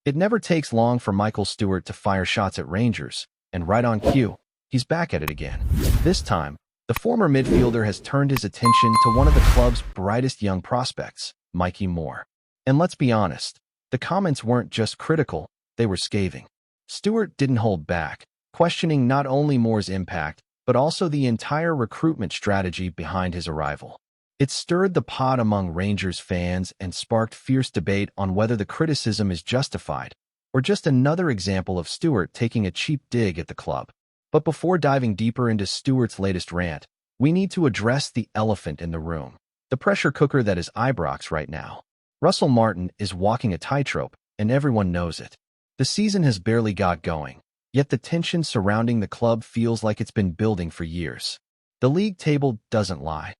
It never takes long for Michael Stewart to fire shots at Rangers, and right on cue, he's back at it again. This time, the former midfielder has turned his attention to one of the club's brightest young prospects, Mikey Moore. And let's be honest, the comments weren't just critical, they were scathing. Stewart didn't hold back, questioning not only Moore's impact, but also the entire recruitment strategy behind his arrival. It stirred the pot among Rangers fans and sparked fierce debate on whether the criticism is justified, or just another example of Stewart taking a cheap dig at the club. But before diving deeper into Stewart's latest rant, we need to address the elephant in the room, the pressure cooker that is Ibrox right now. Russell Martin is walking a tightrope, and everyone knows it. The season has barely got going, yet the tension surrounding the club feels like it's been building for years. The league table doesn't lie.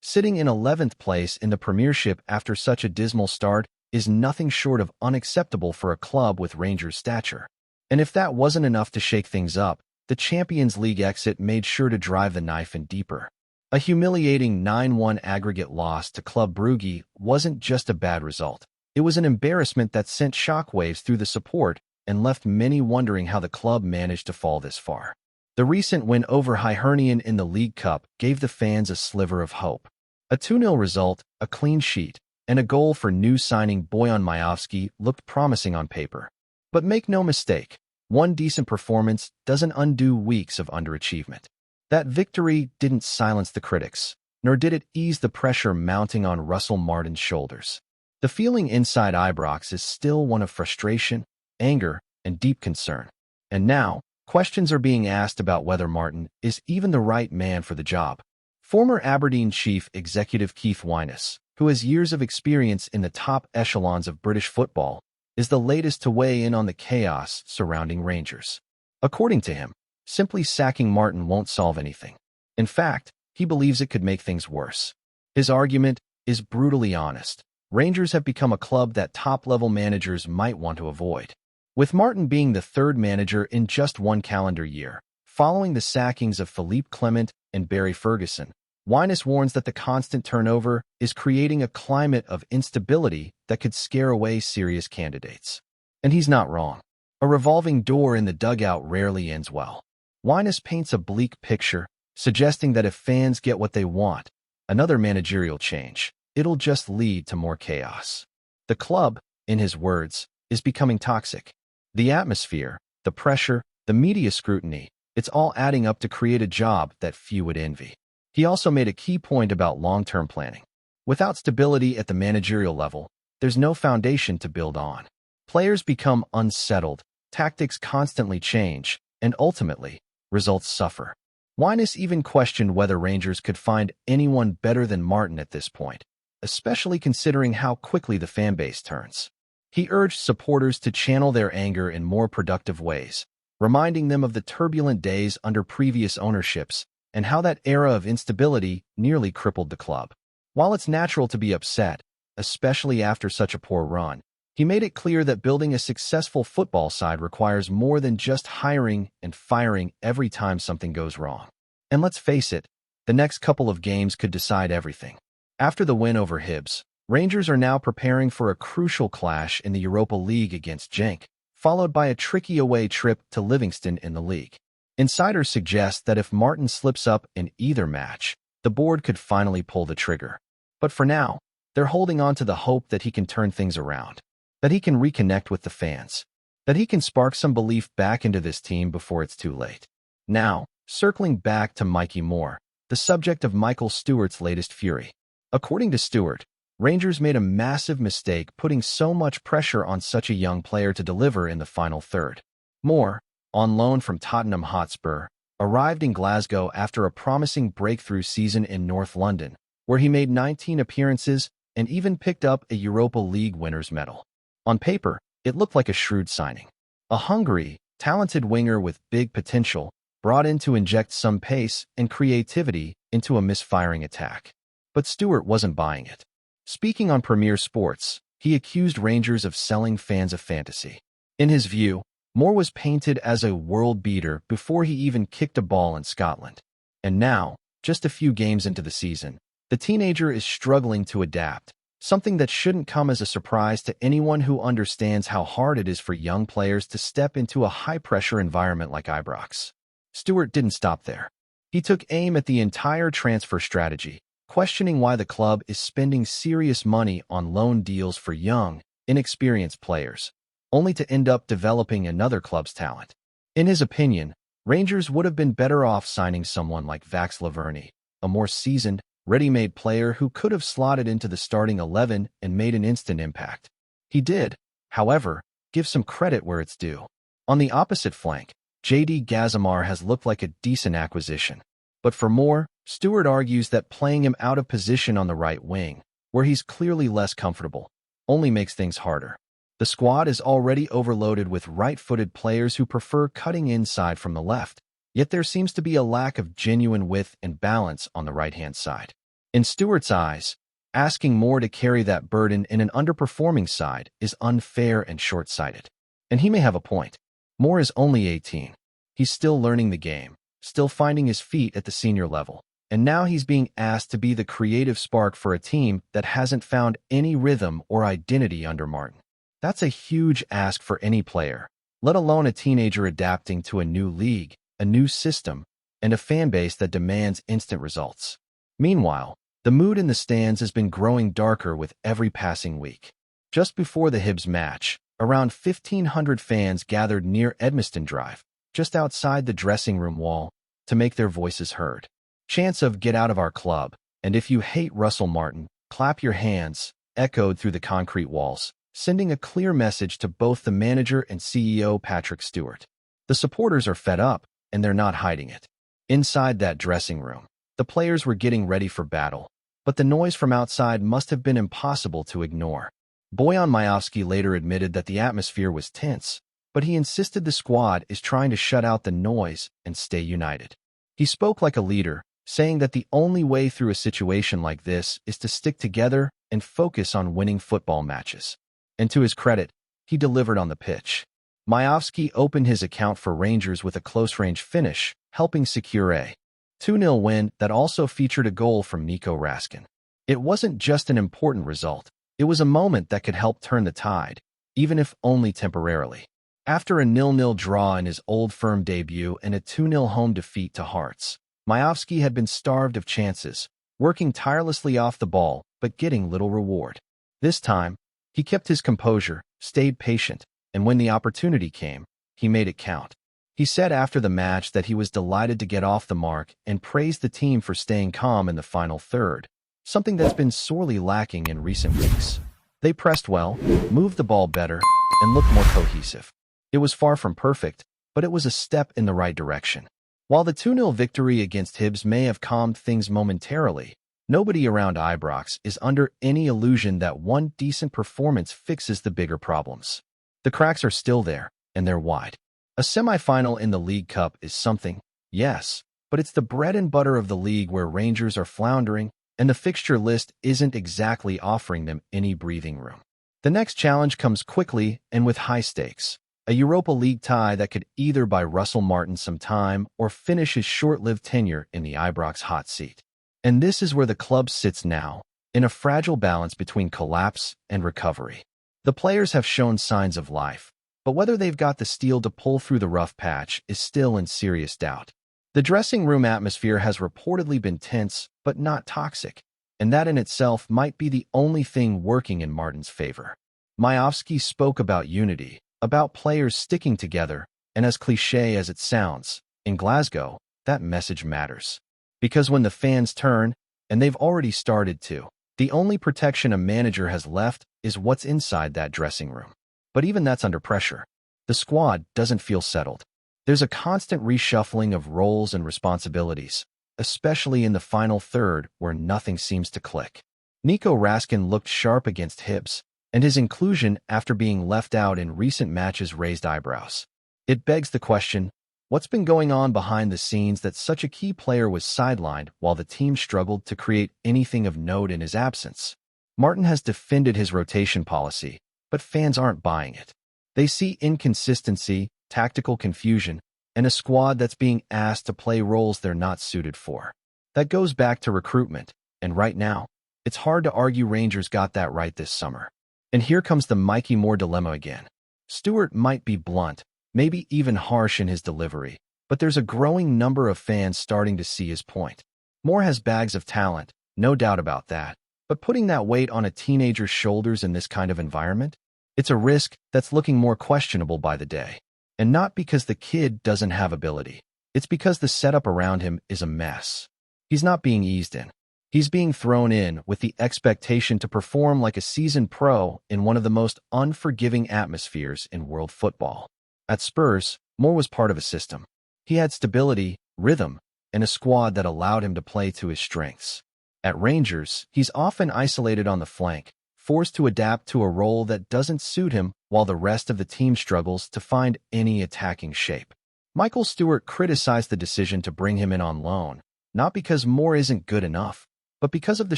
Sitting in 11th place in the Premiership after such a dismal start is nothing short of unacceptable for a club with Rangers' stature. And if that wasn't enough to shake things up, the Champions League exit made sure to drive the knife in deeper. A humiliating 9-1 aggregate loss to Club Brugge wasn't just a bad result. It was an embarrassment that sent shockwaves through the support and left many wondering how the club managed to fall this far. The recent win over Hibernian in the League Cup gave the fans a sliver of hope. A 2-0 result, a clean sheet, and a goal for new signing Bojan Majowski looked promising on paper. But make no mistake, one decent performance doesn't undo weeks of underachievement. That victory didn't silence the critics, nor did it ease the pressure mounting on Russell Martin's shoulders. The feeling inside Ibrox is still one of frustration, anger, and deep concern. And now, questions are being asked about whether Martin is even the right man for the job. Former Aberdeen chief executive Keith Wyness, who has years of experience in the top echelons of British football, is the latest to weigh in on the chaos surrounding Rangers. According to him, simply sacking Martin won't solve anything. In fact, he believes it could make things worse. His argument is brutally honest. Rangers have become a club that top-level managers might want to avoid. With Martin being the third manager in just one calendar year, following the sackings of Philippe Clement and Barry Ferguson, Wyness warns that the constant turnover is creating a climate of instability that could scare away serious candidates. And he's not wrong. A revolving door in the dugout rarely ends well. Wyness paints a bleak picture, suggesting that if fans get what they want, another managerial change, it'll just lead to more chaos. The club, in his words, is becoming toxic. The atmosphere, the pressure, the media scrutiny, it's all adding up to create a job that few would envy. He also made a key point about long-term planning. Without stability at the managerial level, there's no foundation to build on. Players become unsettled, tactics constantly change, and ultimately, results suffer. Wyness even questioned whether Rangers could find anyone better than Martin at this point, especially considering how quickly the fanbase turns. He urged supporters to channel their anger in more productive ways, reminding them of the turbulent days under previous ownerships and how that era of instability nearly crippled the club. While it's natural to be upset, especially after such a poor run, he made it clear that building a successful football side requires more than just hiring and firing every time something goes wrong. And let's face it, the next couple of games could decide everything. After the win over Hibs, Rangers are now preparing for a crucial clash in the Europa League against Genk, followed by a tricky away trip to Livingston in the league. Insiders suggest that if Martin slips up in either match, the board could finally pull the trigger. But for now, they're holding on to the hope that he can turn things around, that he can reconnect with the fans, that he can spark some belief back into this team before it's too late. Now, circling back to Mikey Moore, the subject of Michael Stewart's latest fury. According to Stewart, Rangers made a massive mistake putting so much pressure on such a young player to deliver in the final third. Moore, on loan from Tottenham Hotspur, arrived in Glasgow after a promising breakthrough season in North London, where he made 19 appearances and even picked up a Europa League winner's medal. On paper, it looked like a shrewd signing. A hungry, talented winger with big potential, brought in to inject some pace and creativity into a misfiring attack. But Stewart wasn't buying it. Speaking on Premier Sports, he accused Rangers of selling fans a fantasy. In his view, Moore was painted as a world beater before he even kicked a ball in Scotland. And now, just a few games into the season, the teenager is struggling to adapt, something that shouldn't come as a surprise to anyone who understands how hard it is for young players to step into a high-pressure environment like Ibrox. Stewart didn't stop there. He took aim at the entire transfer strategy, questioning why the club is spending serious money on loan deals for young, inexperienced players, only to end up developing another club's talent. In his opinion, Rangers would have been better off signing someone like Vax Laverne, a more seasoned, ready-made player who could have slotted into the starting 11 and made an instant impact. He did, however, give some credit where it's due. On the opposite flank, JD Gazimar has looked like a decent acquisition. But for more, Stewart argues that playing him out of position on the right wing, where he's clearly less comfortable, only makes things harder. The squad is already overloaded with right-footed players who prefer cutting inside from the left, yet there seems to be a lack of genuine width and balance on the right-hand side. In Stewart's eyes, asking Moore to carry that burden in an underperforming side is unfair and short-sighted. And he may have a point. Moore is only 18. He's still learning the game, still finding his feet at the senior level, and now he's being asked to be the creative spark for a team that hasn't found any rhythm or identity under Martin. That's a huge ask for any player, let alone a teenager adapting to a new league, a new system, and a fan base that demands instant results. Meanwhile, the mood in the stands has been growing darker with every passing week. Just before the Hibs match, around 1,500 fans gathered near Edmiston Drive, just outside the dressing room wall, to make their voices heard. Chants of "Get out of our club," and "If you hate Russell Martin, clap your hands," echoed through the concrete walls, sending a clear message to both the manager and CEO Patrick Stewart. The supporters are fed up, and they're not hiding it. Inside that dressing room, the players were getting ready for battle, but the noise from outside must have been impossible to ignore. Bojan Majowski later admitted that the atmosphere was tense, but he insisted the squad is trying to shut out the noise and stay united. He spoke like a leader, saying that the only way through a situation like this is to stick together and focus on winning football matches. And to his credit, he delivered on the pitch. Majowski opened his account for Rangers with a close-range finish, helping secure a 2-0 win that also featured a goal from Nico Raskin. It wasn't just an important result, it was a moment that could help turn the tide, even if only temporarily. After a 0-0 draw in his Old Firm debut and a 2-0 home defeat to Hearts, Majowski had been starved of chances, working tirelessly off the ball but getting little reward. This time, he kept his composure, stayed patient, and when the opportunity came, he made it count. He said after the match that he was delighted to get off the mark and praised the team for staying calm in the final third, something that's been sorely lacking in recent weeks. They pressed well, moved the ball better, and looked more cohesive. It was far from perfect, but it was a step in the right direction. While the 2-0 victory against Hibs may have calmed things momentarily, nobody around Ibrox is under any illusion that one decent performance fixes the bigger problems. The cracks are still there, and they're wide. A semi-final in the League Cup is something, yes, but it's the bread and butter of the league where Rangers are floundering, and the fixture list isn't exactly offering them any breathing room. The next challenge comes quickly and with high stakes. A Europa League tie that could either buy Russell Martin some time or finish his short-lived tenure in the Ibrox hot seat. And this is where the club sits now, in a fragile balance between collapse and recovery. The players have shown signs of life, but whether they've got the steel to pull through the rough patch is still in serious doubt. The dressing room atmosphere has reportedly been tense, but not toxic, and that in itself might be the only thing working in Martin's favor. Majowski spoke about unity, about players sticking together, and as cliché as it sounds, in Glasgow, that message matters. Because when the fans turn, and they've already started to, the only protection a manager has left is what's inside that dressing room. But even that's under pressure. The squad doesn't feel settled. There's a constant reshuffling of roles and responsibilities, especially in the final third where nothing seems to click. Nico Raskin looked sharp against Hibs, and his inclusion after being left out in recent matches raised eyebrows. It begs the question, what's been going on behind the scenes that such a key player was sidelined while the team struggled to create anything of note in his absence? Martin has defended his rotation policy, but fans aren't buying it. They see inconsistency, tactical confusion, and a squad that's being asked to play roles they're not suited for. That goes back to recruitment, and right now, It's hard to argue Rangers got that right this summer. And here comes the Mikey Moore dilemma again. Stewart might be blunt, maybe even harsh in his delivery, but there's a growing number of fans starting to see his point. Moore has bags of talent, no doubt about that, but putting that weight on a teenager's shoulders in this kind of environment? It's a risk that's looking more questionable by the day. And not because the kid doesn't have ability. It's because the setup around him is a mess. He's not being eased in. He's being thrown in with the expectation to perform like a seasoned pro in one of the most unforgiving atmospheres in world football. At Spurs, Moore was part of a system. He had stability, rhythm, and a squad that allowed him to play to his strengths. At Rangers, he's often isolated on the flank, forced to adapt to a role that doesn't suit him while the rest of the team struggles to find any attacking shape. Michael Stewart criticized the decision to bring him in on loan, not because Moore isn't good enough, but because of the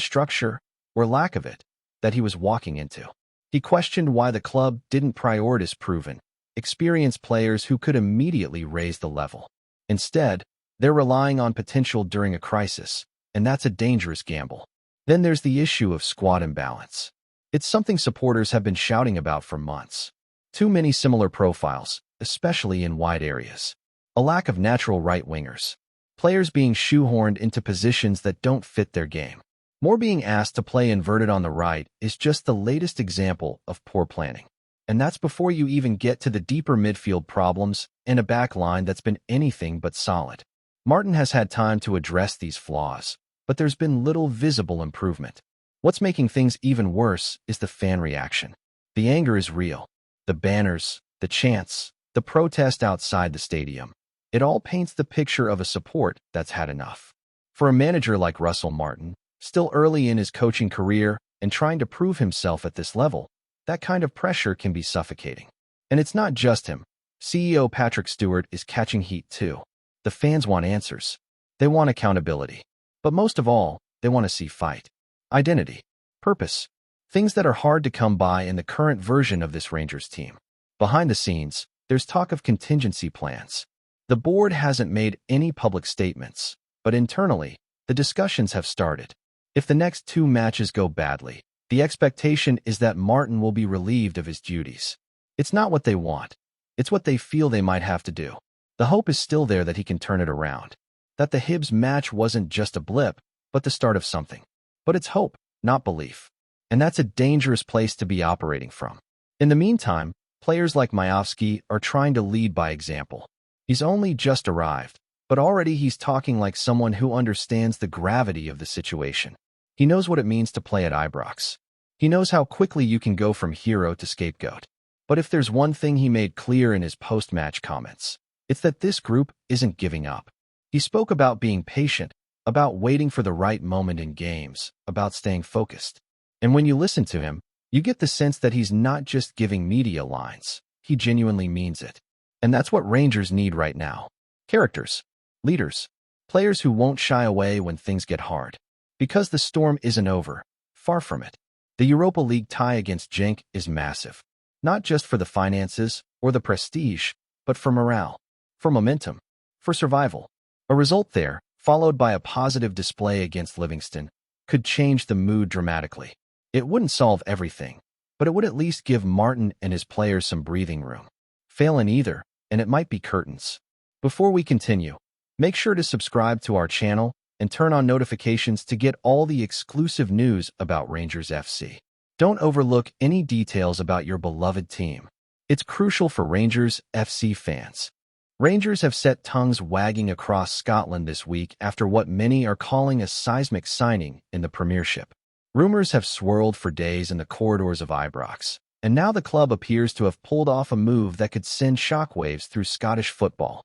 structure, or lack of it, that he was walking into. He questioned why the club didn't prioritize proven, experienced players who could immediately raise the level. Instead, they're relying on potential during a crisis, and that's a dangerous gamble. Then there's the issue of squad imbalance. It's something supporters have been shouting about for months. Too many similar profiles, especially in wide areas. A lack of natural right-wingers. Players being shoehorned into positions that don't fit their game. Moore being asked to play inverted on the right is just the latest example of poor planning. And that's before you even get to the deeper midfield problems and a back line that's been anything but solid. Martin has had time to address these flaws, but there's been little visible improvement. What's making things even worse is the fan reaction. The anger is real. The banners, the chants, the protest outside the stadium. It all paints the picture of a support that's had enough. For a manager like Russell Martin, still early in his coaching career and trying to prove himself at this level, that kind of pressure can be suffocating. And it's not just him. CEO Patrick Stewart is catching heat too. The fans want answers. They want accountability. But most of all, they want to see fight. Identity. Purpose. Things that are hard to come by in the current version of this Rangers team. Behind the scenes, there's talk of contingency plans. The board hasn't made any public statements, but internally, the discussions have started. If the next 2 matches go badly, the expectation is that Martin will be relieved of his duties. It's not what they want. It's what they feel they might have to do. The hope is still there that he can turn it around. That the Hibs match wasn't just a blip, but the start of something. But it's hope, not belief. And that's a dangerous place to be operating from. In the meantime, players like Majowski are trying to lead by example. He's only just arrived, but already he's talking like someone who understands the gravity of the situation. He knows what it means to play at Ibrox. He knows how quickly you can go from hero to scapegoat. But if there's one thing he made clear in his post-match comments, it's that this group isn't giving up. He spoke about being patient, about waiting for the right moment in games, about staying focused. And when you listen to him, you get the sense that he's not just giving media lines. He genuinely means it. And that's what Rangers need right now. Characters, leaders, players who won't shy away when things get hard. Because the storm isn't over. Far from it. The Europa League tie against Genk is massive. Not just for the finances or the prestige, but for morale, for momentum, for survival. A result there, followed by a positive display against Livingston, could change the mood dramatically. It wouldn't solve everything, but it would at least give Martin and his players some breathing room. Fail in either, and it might be curtains. Before we continue, make sure to subscribe to our channel and turn on notifications to get all the exclusive news about Rangers FC. Don't overlook any details about your beloved team. It's crucial for Rangers FC fans. Rangers have set tongues wagging across Scotland this week after what many are calling a seismic signing in the Premiership. Rumors have swirled for days in the corridors of Ibrox, and now the club appears to have pulled off a move that could send shockwaves through Scottish football.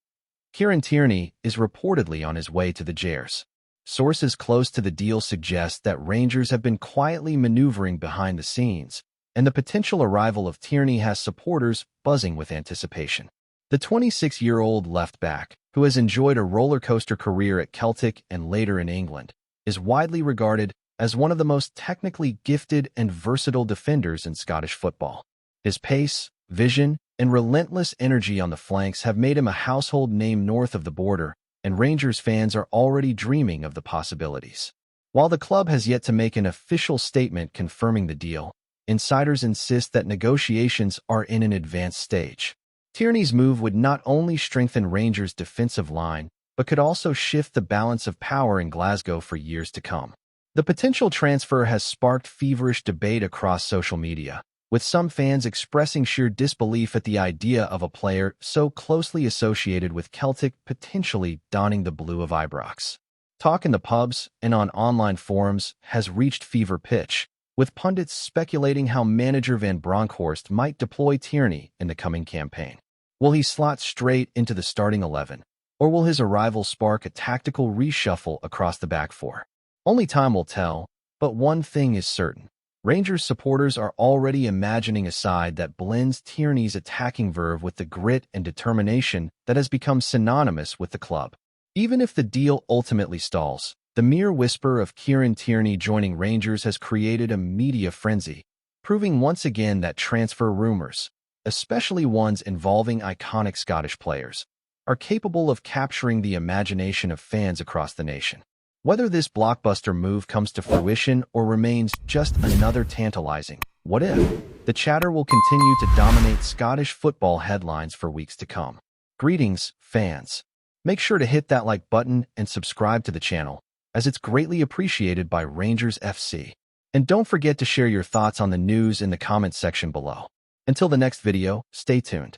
Kieran Tierney is reportedly on his way to the Gers. Sources close to the deal suggest that Rangers have been quietly maneuvering behind the scenes, and the potential arrival of Tierney has supporters buzzing with anticipation. The 26-year-old left-back, who has enjoyed a roller-coaster career at Celtic and later in England, is widely regarded as one of the most technically gifted and versatile defenders in Scottish football. His pace, vision, and relentless energy on the flanks have made him a household name north of the border, and Rangers fans are already dreaming of the possibilities. While the club has yet to make an official statement confirming the deal, insiders insist that negotiations are in an advanced stage. Tierney's move would not only strengthen Rangers' defensive line, but could also shift the balance of power in Glasgow for years to come. The potential transfer has sparked feverish debate across social media, with some fans expressing sheer disbelief at the idea of a player so closely associated with Celtic potentially donning the blue of Ibrox. Talk in the pubs and on online forums has reached fever pitch, with pundits speculating how manager Van Bronckhorst might deploy Tierney in the coming campaign. Will he slot straight into the starting 11, or will his arrival spark a tactical reshuffle across the back four? Only time will tell, but one thing is certain. Rangers supporters are already imagining a side that blends Tierney's attacking verve with the grit and determination that has become synonymous with the club. Even if the deal ultimately stalls, the mere whisper of Kieran Tierney joining Rangers has created a media frenzy, proving once again that transfer rumors, especially ones involving iconic Scottish players, are capable of capturing the imagination of fans across the nation. Whether this blockbuster move comes to fruition or remains just another tantalizing "what if?", the chatter will continue to dominate Scottish football headlines for weeks to come. Greetings, fans. Make sure to hit that like button and subscribe to the channel, as it's greatly appreciated by Rangers FC. And don't forget to share your thoughts on the news in the comments section below. Until the next video, stay tuned.